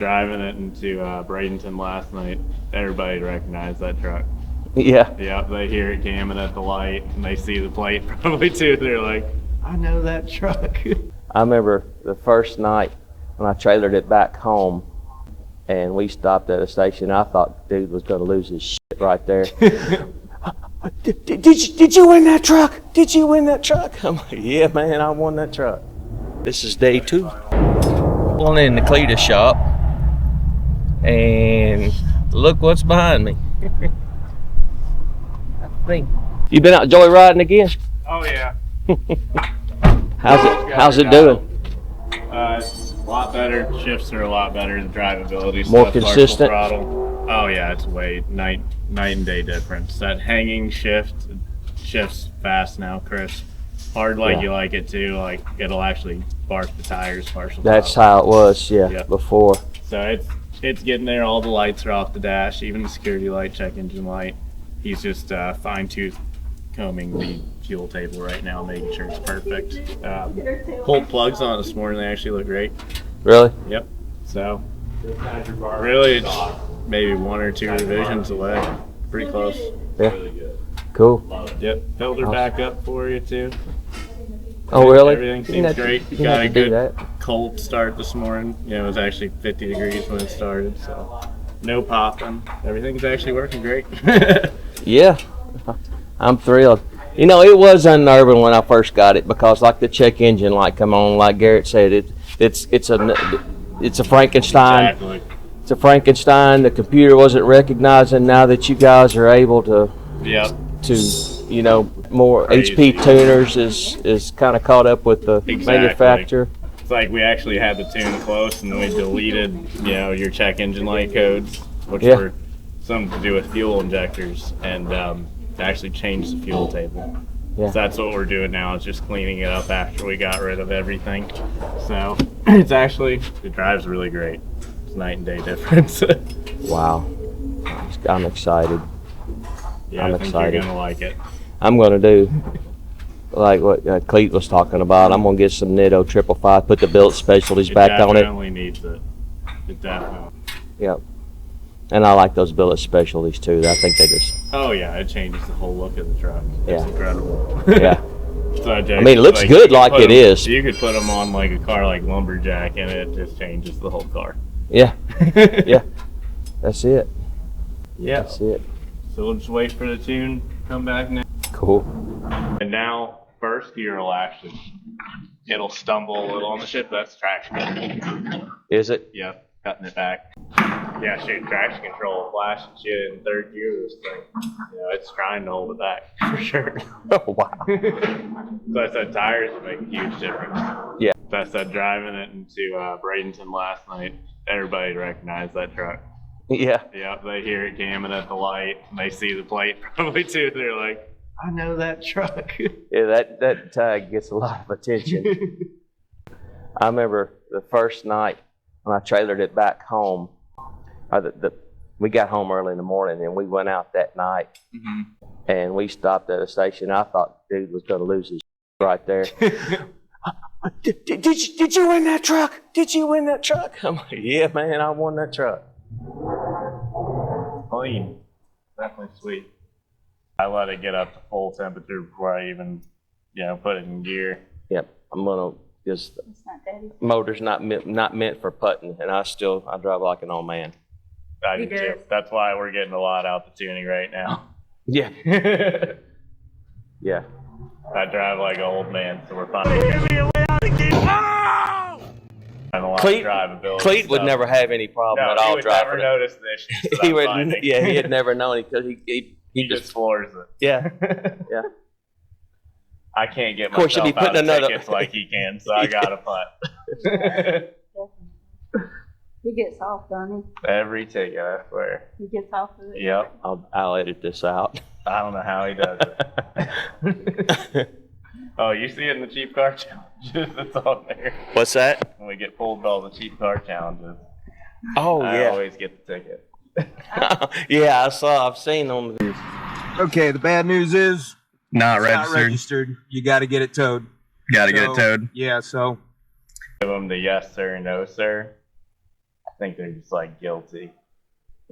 Driving it into Bradenton last night, everybody recognized that truck. Yeah. Yeah, they hear it jamming at the light and they see the plate probably too. They're like, I know that truck. I remember the first night when I trailered it back home and we stopped at a station. I thought dude was going to lose his shit right there. Did you win that truck? Did you win that truck? I'm like, yeah, man, I won that truck. This is day 2. Pulling in the Cleetus shop, and look what's behind me. You been out joyriding again? Oh yeah. How's it doing? It's a lot better. Shifts are a lot better. The drivability More stuff, consistent? throttle. Oh yeah, it's way night and day difference. That hanging shifts fast now, Chris. Hard like you like it too. Like it'll actually spark the tires, partial. That's how it was, before. So it's getting there. All the lights are off the dash, even the security light, check engine light. He's just fine-tooth combing the fuel table right now, making sure it's perfect. Pulled plugs on it this morning. They actually look great. Really? Yep. So really, it's maybe 1 or 2 revisions away. Pretty close. Yeah. Cool. Yep. Filter back up for you too. Oh really? Everything seems great. You Got a good that. cold start this morning. It was actually 50 degrees when it started, so no popping. Everything's actually working great. Yeah, I'm thrilled. You know, it was unnerving when I first got it because, like the check engine light come on, like Garrett said, it's a Frankenstein. Exactly. It's a Frankenstein. The computer wasn't recognizing. Now that you guys are able to, Yep. More Crazy. HP tuners is kind of caught up with the manufacturer. It's like we actually had the tune close, and then we deleted, your check engine light codes, which were something to do with fuel injectors, and actually changed the fuel table. Yeah. So that's what we're doing now, is just cleaning it up after we got rid of everything. So it drives really great. It's night and day difference. Wow, I'm excited. Yeah, I'm I think excited. you're gonna like it. I'm gonna do like what Cleet was talking about. I'm gonna get some Nitto 555, put the billet specialties back on it. It definitely needs it. It definitely. Yep. And I like those billet specialties too. I think they just. Oh yeah, it changes the whole look of the truck. It's incredible. Yeah. So I mean, it looks good like it is. You could put them on like a car like Lumberjack, and it just changes the whole car. Yeah. Yeah. That's it. Yeah. That's it. So we'll just wait for the tune to come back now. Cool. And now first gear it'll stumble a little on the ship. That's traction control. Is it? Yep, cutting it back. Yeah, shoot, traction control, flashing shit in 3rd gear. This thing, it's trying to hold it back for sure. Oh wow. So I said tires would make a huge difference. Yeah. So I said driving it into Bradenton last night, everybody recognized that truck. Yeah. Yep, they hear it jamming at the light and they see the plate probably too. They're like, I know that truck. Yeah, that tag gets a lot of attention. I remember the first night when I trailered it back home. We got home early in the morning and we went out that night. And we stopped at a station. I thought dude was going to lose his right there. Did you win that truck? Did you win that truck? I'm like, yeah, man, I won that truck. Clean. Definitely sweet. I let it get up to full temperature before I even, put it in gear. Yep, I'm gonna just. Motor's not meant for putting, and I drive like an old man. I do too. That's why we're getting a lot out the tuning right now. Yeah. Yeah. I drive like an old man, so we're fine. Cleet would never have any problem at all driving. He would never notice the issues that I'm finding. Yeah, he had never known it because he just floors it. Yeah. Yeah. I can't get myself out of tickets like he can, so I gotta putt. He gets off, don't he? Every ticket, I swear. He gets off of it? Yep. I'll edit this out. I don't know how he does it. Oh, you see it in the cheap car challenges that's on there. What's that? When we get pulled by all the cheap car challenges. Oh, I always get the ticket. Yeah, I've seen them. Okay, the bad news is Not it's not registered. You got to get it towed. Got to get it towed. Yeah, so Give them the yes sir, no sir. I think they're just like guilty.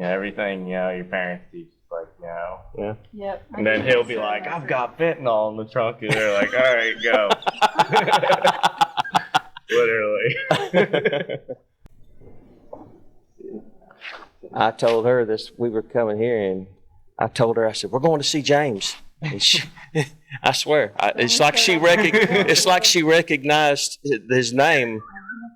Everything, your parents teach is like, Yeah. Yep. And then he'll be like, I've got fentanyl in the trunk. And they're like, all right, go. Literally. I told her this, we were coming here, and I told her, I said, we're going to see James. And she, I swear, it's like she recognized his name.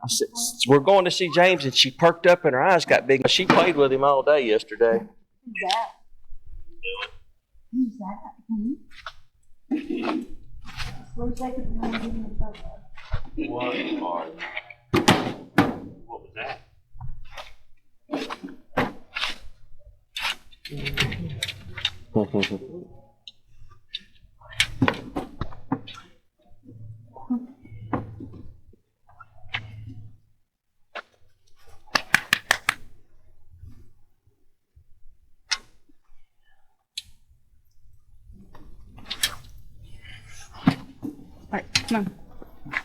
I said, we're going to see James, and she perked up and her eyes got big. She played with him all day yesterday. Who's that? Who's that? Where's that? What was that?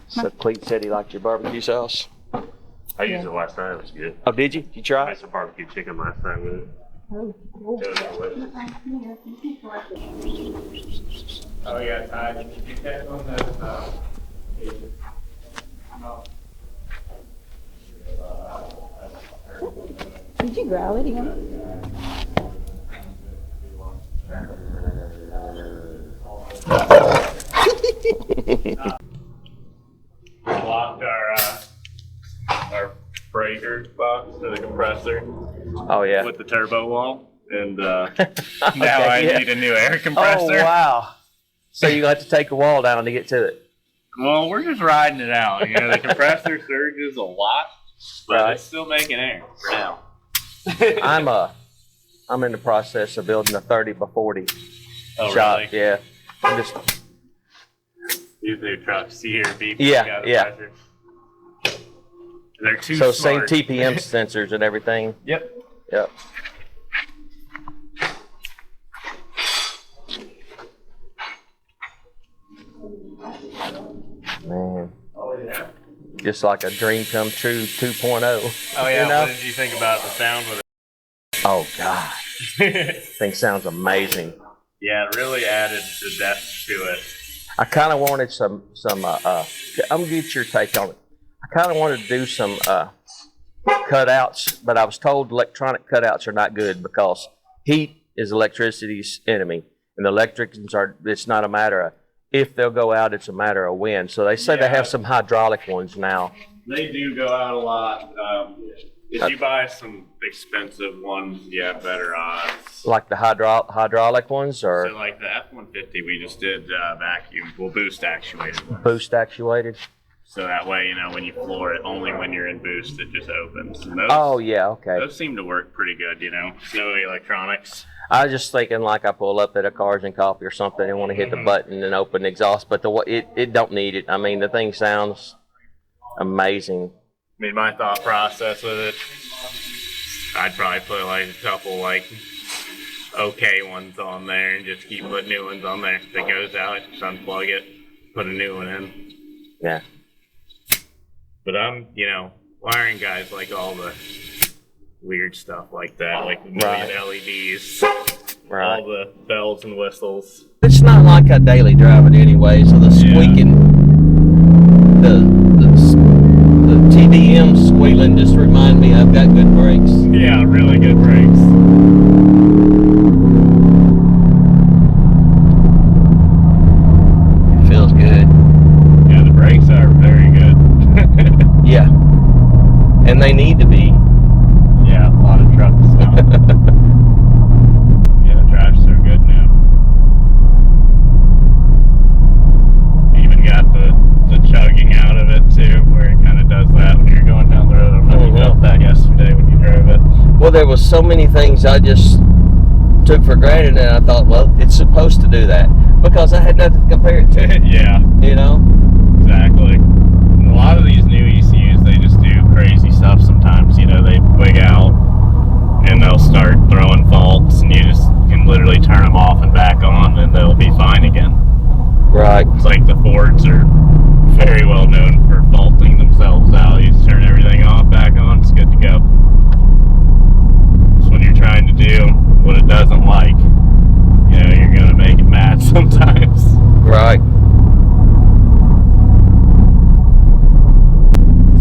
So Cleet said he liked your barbecue sauce. I used it last night. It was good. Oh, did you? Did you try I it? had some barbecue chicken last night with it. Oh, yeah, Ty, did you check on those? Did you growl it again? Locked our breaker box to the compressor Oh, yeah. with the turbo wall, and now Okay, I yeah. need a new air compressor. Oh, wow. So you have to take a wall down to get to it. Well, we're just riding it out. The compressor surges a lot, but Right. it's still making air for now. I'm in the process of building a 30 by 40 Oh, shop. really? Yeah. I'm just, These new trucks here beep. Yeah, yeah. Pressure. They're too so same smart. TPM sensors and everything. Yep. Yep. Man, Oh, yeah. just like a dream come true 2.0. Oh, yeah. You know? What did you think about the sound with Oh, God. it? Thing sounds amazing. Yeah, it really added the depth to it. I kind of wanted some I'm gonna get your take on it. I kind of wanted to do some cutouts, but I was told electronic cutouts are not good because heat is electricity's enemy, and the electricians it's not a matter of if they'll go out, it's a matter of when. So they say they Yeah. have some hydraulic ones now. They do go out a lot. If you buy some expensive ones, you have better odds. Like the hydraulic ones, So or like the F-150 we just did vacuum, well, boost actuated ones. boost actuated. So that way, when you floor it, only when you're in boost, it just opens. And those, Oh yeah, okay. those seem to work pretty good, No electronics. I was just thinking like I pull up at a Cars and Coffee or something and want to hit the button and open the exhaust, but it don't need it. I mean, the thing sounds amazing. I mean, my thought process with it, I'd probably put like a couple okay ones on there and just keep putting new ones on there. If it goes out, just unplug it, put a new one in. Yeah. But I'm, wiring guys like all the weird stuff like that, like the million LEDs, Right. all the bells and whistles. It's not like I daily drive it anyway, so the squeaking, the TDM squealing just remind me I've got good brakes. Yeah, really good brakes. It feels good. Yeah, the brakes are very good. Yeah. And they need to be. Yeah, a lot of trucks now. Yeah, the drive's so good now. Even got the chugging out of it too, where it kind of does that when you're going down the road. I don't know if you felt that yesterday when you drove it. Well, there was so many things I just took for granted, and I thought, well, it's supposed to do that because I had nothing to compare it to. Yeah, exactly. And a lot of these new ECUs, they just do crazy stuff sometimes. They wig out and they'll start throwing faults, and you just can literally turn them off and back on, and they'll be fine again. Right. It's like the Fords are very, 'em. 'Very well known for faulting themselves out. You just turn everything off, back on, it's good to go. Right. But I'm, you know, wiring guys like all the weird stuff like that. Like the new ECUs, they just do crazy stuff sometimes. They wig out and they'll start throwing faults, and you just can literally turn them off and back on, and they'll be fine again. Right. sometimes. Right.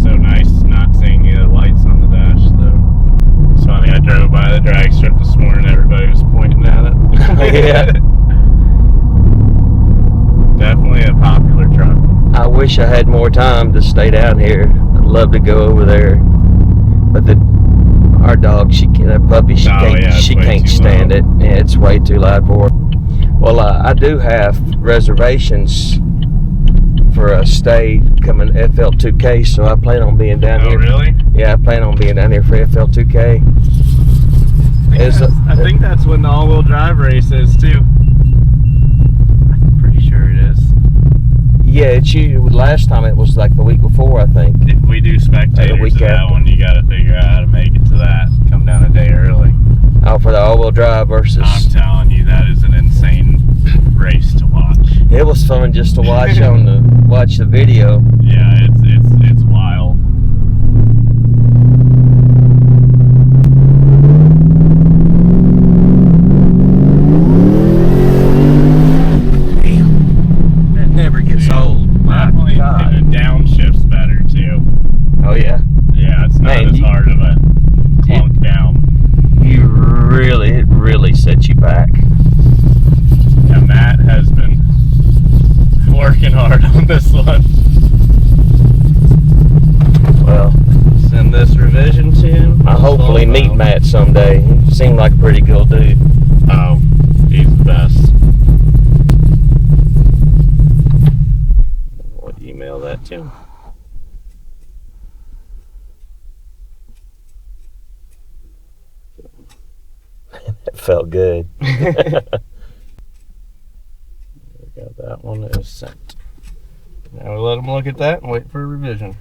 So nice not seeing any of the lights on the dash, though. It's funny, I drove by the drag strip this morning, everybody was pointing at it. Yeah. Definitely a popular truck. I wish I had more time to stay down here. I'd love to go over there, but our dog, that puppy, she Oh, can't, yeah, it's she way can't too stand loud. it. Yeah, it's way too loud for her. Well, I do have reservations for a stay coming FL2K, so I plan on being down Oh, here. really? Yeah, I plan on being down here for FL2K. I think that's when the all-wheel drive race is, too. I'm pretty sure it is. Yeah, it's you. Last time it was like the week before, I think. If we do spectators week of that after. one, you got to figure out how to make it to that. Come down a day early. Oh, for the all-wheel drive versus. I'm telling you, that is an insane race to watch. It was fun just to watch watch the video. Yeah, it's wild. That never gets old. My Definitely, God. and the downshift's better too. Oh yeah. Yeah, it's not Man, as hard of a clunk down. It really sets you back. And Matt has been working hard on this one. Well, Send this revision to him. I hopefully meet Matt someday. He seemed like a pretty cool dude. Oh, he's the best. We'll email that to him. It felt good. We got that one that is sent. Now we let him look at that and wait for a revision.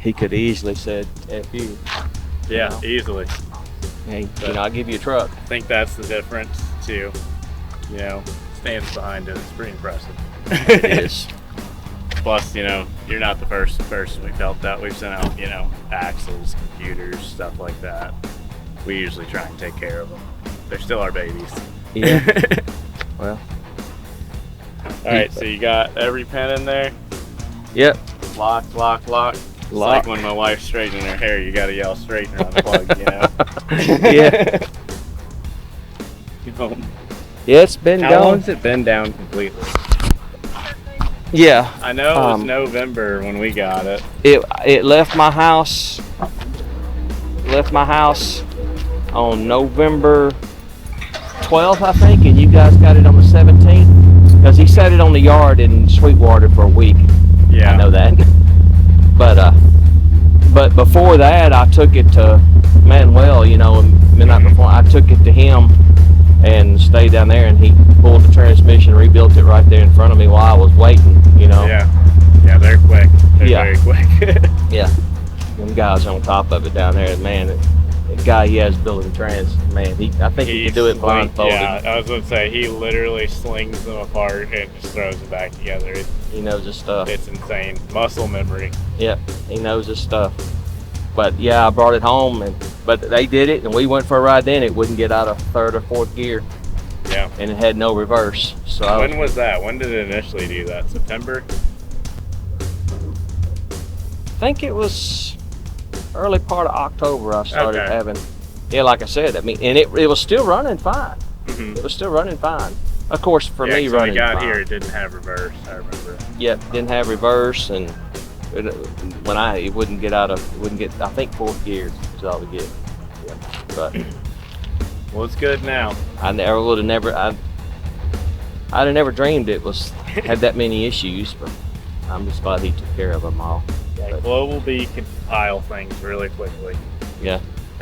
He could easily said F you. Yeah, easily. Hey, I'll give you a truck. I think that's the difference too. You know, stands behind it. It's pretty impressive. It is. Plus, you know, you're not the first person we've helped out. We've sent out, you know, axles, computers, stuff like that. We usually try and take care of them. They're still our babies. Yeah. Well. All right, so you got every pin in there. Yep. Lock, lock, lock. It's like when my wife's straightening her hair, you gotta yell straighten her unplugged, you know? Yeah. Yeah, it's been How gone. long has it been down completely? Yeah. I know it was November when we got it. It left my house. Left my house on November 12th, I think, and you guys got it on the 17th. Because he set it on the yard in Sweetwater for a week. Yeah. I know that. But before that, I took it to Manuel. You know, the night before, I took it to him and stayed down there, and he pulled the transmission, rebuilt it right there in front of me while I was waiting. You know. Yeah, they're quick. They're very quick. Yeah. Them guys on top of it down there, man. The guy he has building trans, man. I think he can do it blindfolded. Yeah, I was gonna say he literally slings them apart and just throws them back together. He knows his stuff. It's insane. Muscle memory. Yep, he knows his stuff. But yeah, I brought it home, but they did it, and we went for a ride. Then it wouldn't get out of third or fourth gear. Yeah. And it had no reverse. So when was that? When did it initially do that? September? I think it was early part of October. I started having. Yeah, like I said, I mean, and it was still running fine. Mm-hmm. It was still running fine. Of course, for me when running I got fine. here, it didn't have reverse. I remember. Yep, didn't have reverse, and it wouldn't get out of, I think fourth gear is all we get. Yeah. But Well, it's good now. I'd have never dreamed it had that many issues, but I'm just glad he took care of them all. Yeah, Global B can compile things really quickly. Yeah.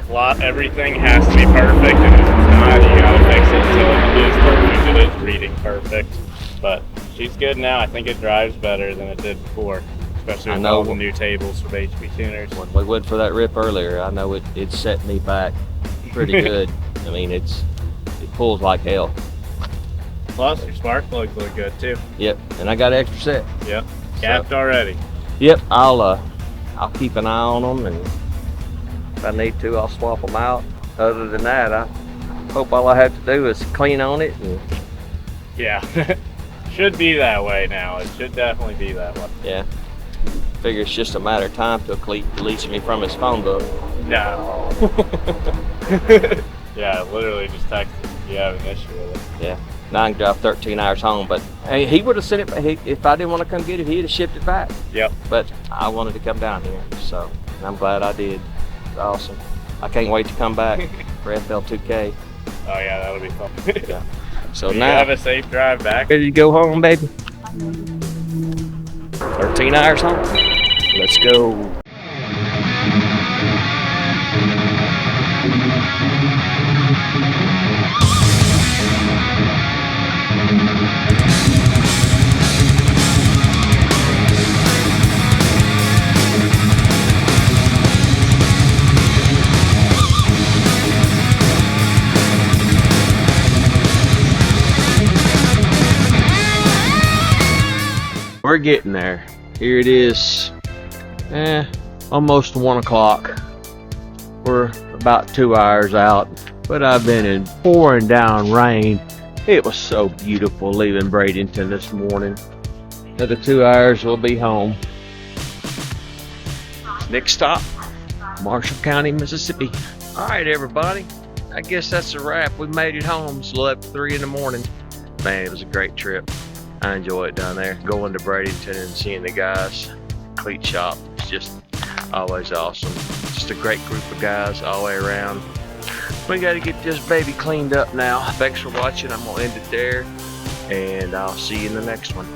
Everything has to be perfect, and if it's not, you gotta fix it until it is perfect. It is reading perfect. But she's good now. I think it drives better than it did before, especially with all the new tables from HB tuners. When we went for that rip earlier, I know it set me back pretty good. I mean, it pulls like hell. Plus, your spark plugs look good too. Yep, and I got an extra set. Yep, capped already. Yep, I'll keep an eye on them, and if I need to, I'll swap them out. Other than that, I hope all I have to do is clean on it. And yeah, should be that way now. It should definitely be that way. Yeah, figure it's just a matter of time till Cleet deletes me from his phone book. No. Yeah, literally just text if you have an issue with it. Yeah. Now I can drive 13 hours home, but hey, he would have sent it. If I didn't want to come get it, he'd have shipped it back. Yep. But I wanted to come down here, so and I'm glad I did. It's awesome. I can't wait to come back for FL2K. Oh yeah, that'll be fun. Yeah. So you now, have a safe drive back. ready to go home, baby? 13 hours home. Let's go. We're getting there. Here it is. Almost 1 o'clock. We're about 2 hours out, but I've been in pouring down rain. It was so beautiful leaving Bradenton this morning. Another 2 hours, we'll be home. Next stop, Marshall County, Mississippi. All right, everybody. I guess that's a wrap. We made it home. It's 3 in the morning. Man, it was a great trip. I enjoy it down there. Going to Bradenton and seeing the guys. Cleat shop. It's just always awesome. Just a great group of guys all the way around. We got to get this baby cleaned up now. Thanks for watching. I'm going to end it there. And I'll see you in the next one.